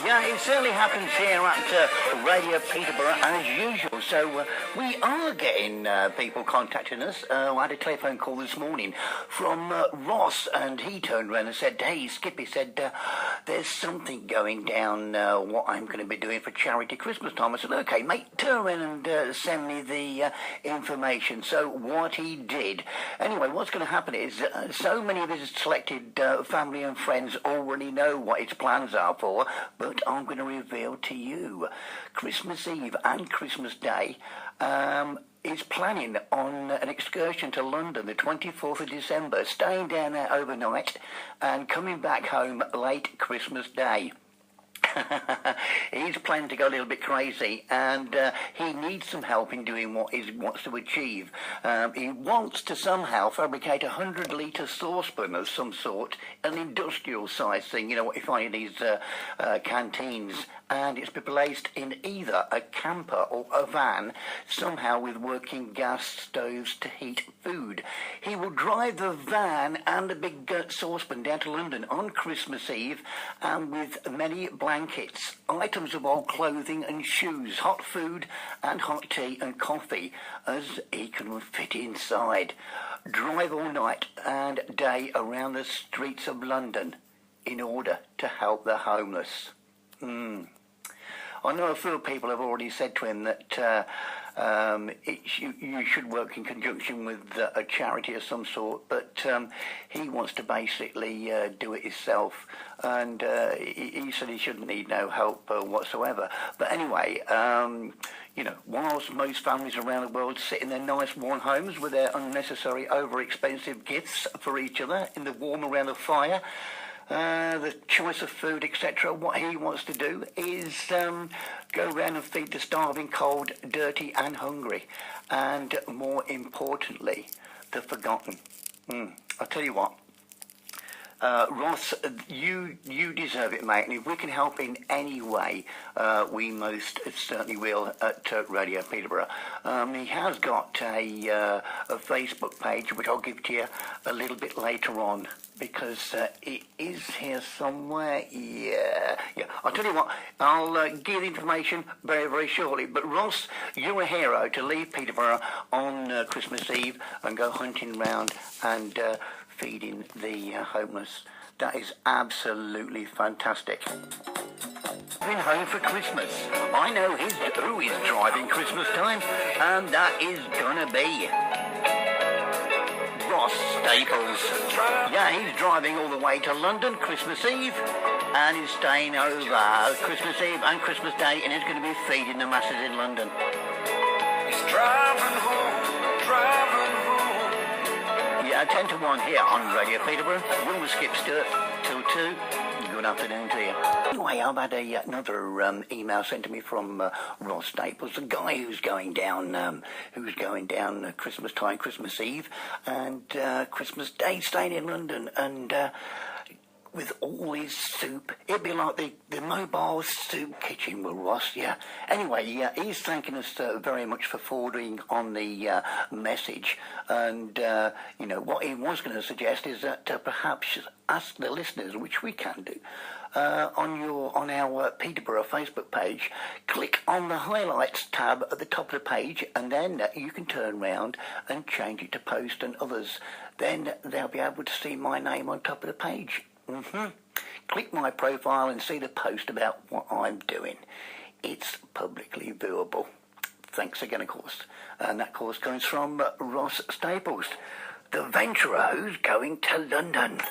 Yeah, it certainly happens here at Radio Peterborough as usual. So we are getting people contacting us. I had a telephone call this morning from Ross, and he turned around and said, "Hey, Skippy," said, "there's something going down what I'm going to be doing for charity Christmas time." I said, "Okay, mate, turn around and send me the information." So what he did. Anyway, what's going to happen is so many of his selected family and friends already know what his plans are for, but I'm going to reveal to you. Christmas Eve and Christmas Day is planning on an excursion to London the 24th of December, staying down there overnight and coming back home late Christmas Day. He's planning to go a little bit crazy, and he needs some help in doing what he wants to achieve. He wants to somehow fabricate a 100-litre saucepan of some sort, an industrial-sized thing, you know what you find in these canteens, and it's be placed in either a camper or a van, somehow with working gas stoves to heat food. He will drive the van and the big saucepan down to London on Christmas Eve, and with many blankets, items of old clothing and shoes, hot food and hot tea and coffee, as he can fit inside. Drive all night and day around the streets of London in order to help the homeless. I know a few people have already said to him that you should work in conjunction with a charity of some sort, but he wants to basically do it himself, and he said he shouldn't need no help whatsoever. But anyway, you know, whilst most families around the world sit in their nice warm homes with their unnecessary over-expensive gifts for each other in the warm around the fire, the choice of food, etc. What he wants to do is go around and feed the starving, cold, dirty and hungry, and more importantly, the forgotten. I'll tell you what, Ross, you deserve it, mate, and if we can help in any way, we most certainly will at Radio Peterborough. He has got a Facebook page, which I'll give to you a little bit later on, because it is here somewhere. Yeah. I'll tell you what, I'll give you the information very, very shortly. But Ross, you're a hero to leave Peterborough on Christmas Eve and go hunting round and feeding the homeless. That is absolutely fantastic. Been home for Christmas. I know who is driving Christmas time, and that is gonna be Ross Staples. Yeah, he's driving all the way to London Christmas Eve, and he's staying over Christmas Eve and Christmas Day, and he's going to be feeding the masses in London. He's driving home. Yeah, 10 to 1 here on Radio Peterborough. Will with Skip Stewart till 2. Good afternoon to you. Anyway, I've had another email sent to me from Ross Staples, a guy who's going down Christmas time, Christmas Eve, and Christmas Day, staying in London, and with all his soup. It'd be like the mobile soup kitchen with Ross, yeah. Anyway, he's thanking us very much for forwarding on the message, and you know, what he was going to suggest is that perhaps ask the listeners, which we can do, on our Peterborough Facebook page, click on the highlights tab at the top of the page, and then you can turn round and change it to post and others. Then they'll be able to see my name on top of the page. Click my profile and see the post about what I'm doing. It's publicly viewable. Thanks again, of course. And that course comes from Ross Staples, the venturer who's going to London.